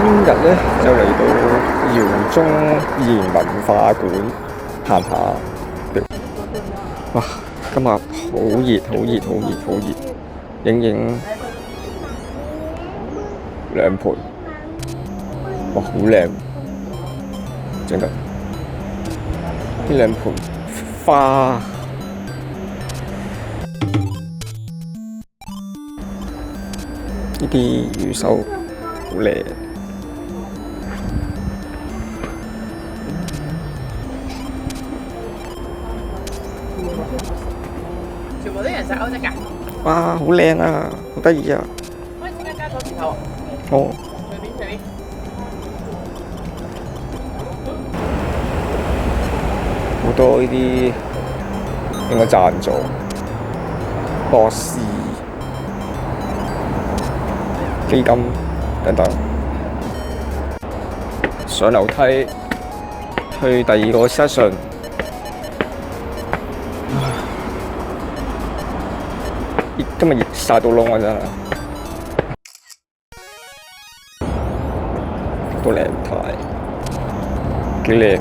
今日咧就嚟到饒宗頤文化館行下。哇！今日好熱，好熱，好熱，好熱，影影兩盤，哇！好靚，整得呢兩盤花。呢啲魚手好靚，全部啲人食歐式㗎。哇！好靚啊，好得意啊！可以即刻加咗匙頭。哦，隨便隨便。好多呢啲應該贊助博士基金等等，上樓梯去第二個 session。今日熱曬到窿啊！真係都靚太幾靚。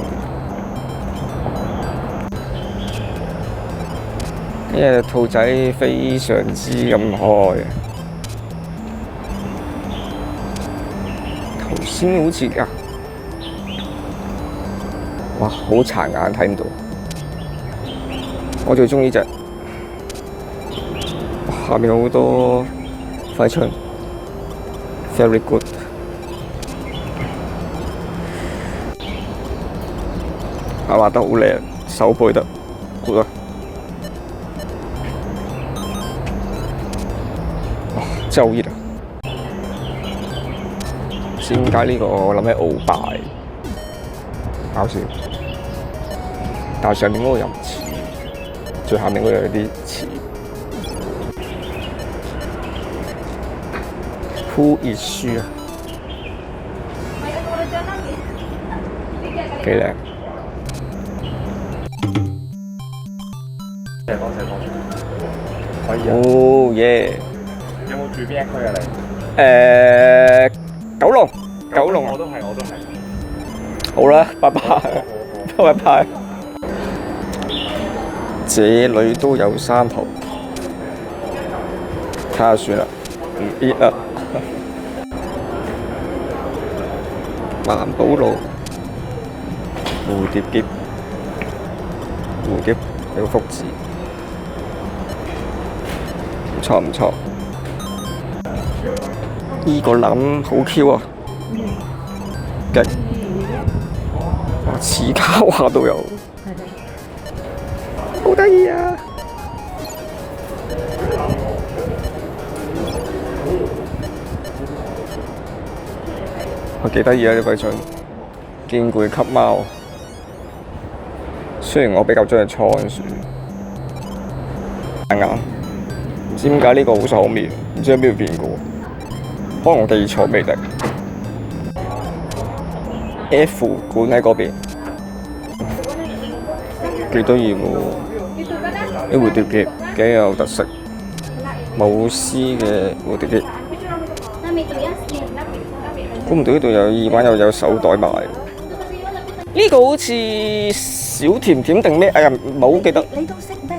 呢隻兔仔非常之咁開。頭先好似㗎，哇！好殘眼睇唔到。我最中意呢隻。下面好多揮春 ，very good。畫得好靚，手繪得好啊！哇，真係好熱啊！點解呢個我諗起鰲拜，搞笑。但係上面嗰個又唔似，最下面嗰個有啲似。Who is she 啊？幾靚！可以啊。哦耶！有冇住邊一區啊你？九龍，九龍啊！我都係。好啦，拜拜，拜拜。這裏都有三浦，睇下算啦，唔biết啦。環保路，蝴蝶結，蝴蝶有個福字，唔錯唔錯。呢個諗好 Q 啊，勁！哇，似卡畫都有，好得意啊！我幾得意啊！啲揮春，見攰吸貓。雖然我比較中意倉鼠，眼眼唔知點解呢個好受面，唔知喺邊度見過，可能我記錯未定。F 館喺嗰邊，幾得意喎！啲蝴蝶結幾有特色，舞獅嘅蝴蝶結。估唔到呢度有耳環又有手袋賣。呢個好似小甜甜定咩？哎呀，唔係好記得。你都識咩？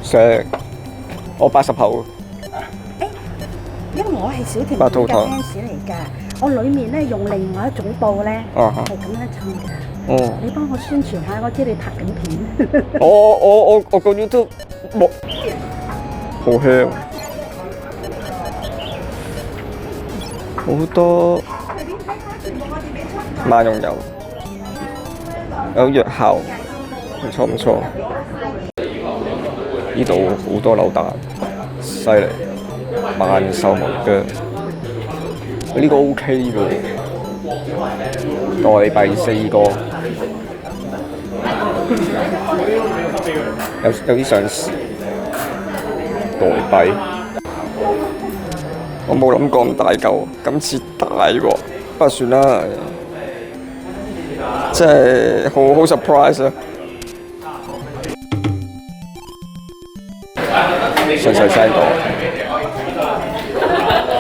識，我80後。因為我係小甜白兔糖甜嘅 fans 嚟㗎，我裡面咧用另外一種布咧係咁樣襯㗎。哦。你幫我宣傳下，我知你拍緊片。我個 YouTube 冇，好香。好多萬用油，有藥效，唔錯唔錯。呢度好多扭蛋，犀利，萬壽無疆。呢個 OK 喎，代幣4個，有啲上市代幣。我冇諗過咁大嚿，今次大喎，不過算啦，真係好 surprise 啊！細細聲講，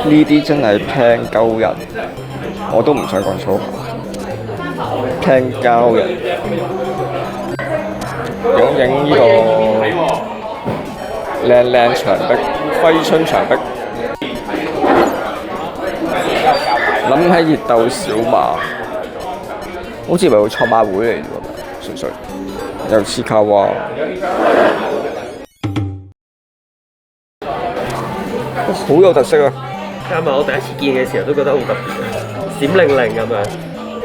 呢啲真係平鳩人，我都唔想講粗口。聽膠人影呢個靚牆壁，揮春牆壁。諗起熱鬥小馬，好似係個賽馬會嚟㗎喎，純粹有黐卡哇，好有特色啊！啱啊！我第一次見嘅時候都覺得好特別，閃靈靈咁樣。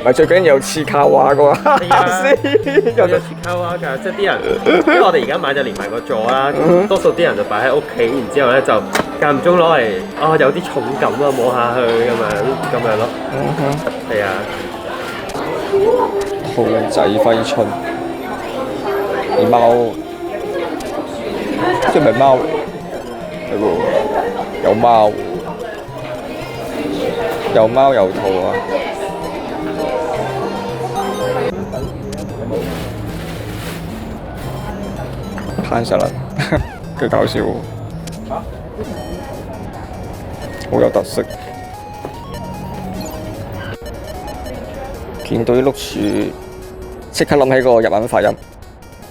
咪最緊要有黐卡哇㗎嘛，有個切卡哇㗎，即係啲人，因為我哋而家買就連埋個座啦，多數啲人就擺喺屋企，然之後咧就間唔中攞嚟，有啲重感啊，摸下去咁樣咯。係啊。兔仔揮春，啲貓，即係咪貓嚟？係喎，有貓喎，有貓有兔啊！攤實啦，幾搞笑喎，好有特色。見到啲碌柱，即刻諗起個日文發音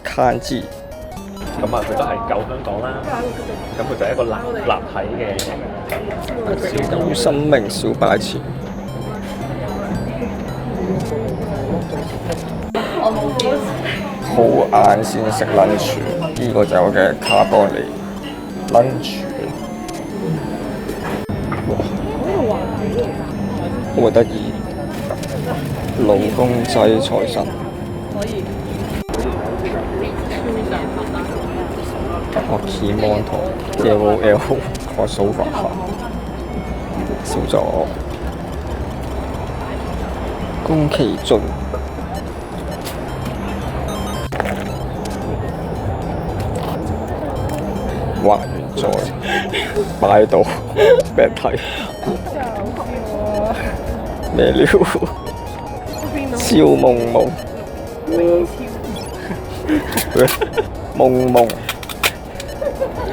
，kanji。咁啊，佢都係舊香港啦。咁佢就係一個立體嘅小生命小白錢。好晏先食 lunch， 呢個就係我嘅卡邦尼 lunch。哇，好得意！勞工制財神。Kimono LOL crossover 少咗。宮崎駿。畫完再擺到俾人睇。咩料？超夢夢。夢夢。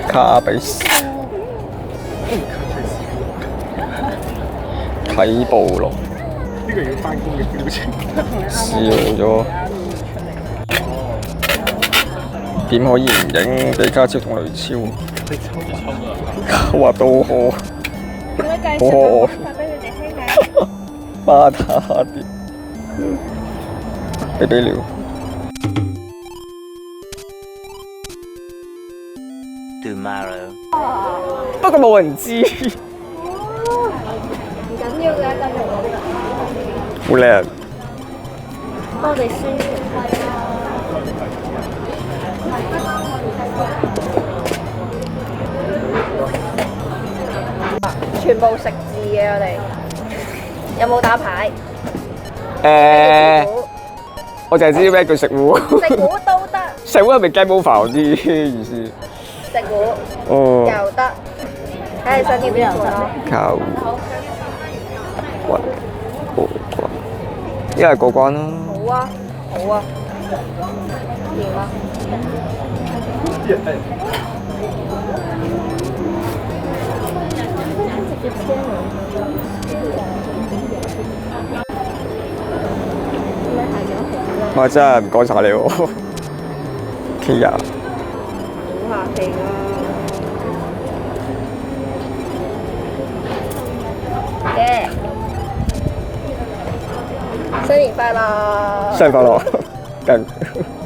卡比斯。啟暴龍。呢個要翻工嘅表情。笑咗。點可以唔影李家超同雷超？畫到我，好可愛。巴打啲，俾料。Tomorrow。不過冇人知。唔緊要嘅，繼續講。好靚。幫我哋宣傳係啊！全部食字嘅我哋，有冇打牌？我淨係知咩叫食糊。食糊都得。食糊係咪 game over 啲意思？食糊。哦。又得。睇你想要邊個咯？靠。過關。一係過關啦。好啊，好啊。掂啊！哇！真係唔該晒你喎，Kia。好客氣啦。嘅，新年快樂！新年快樂，更〜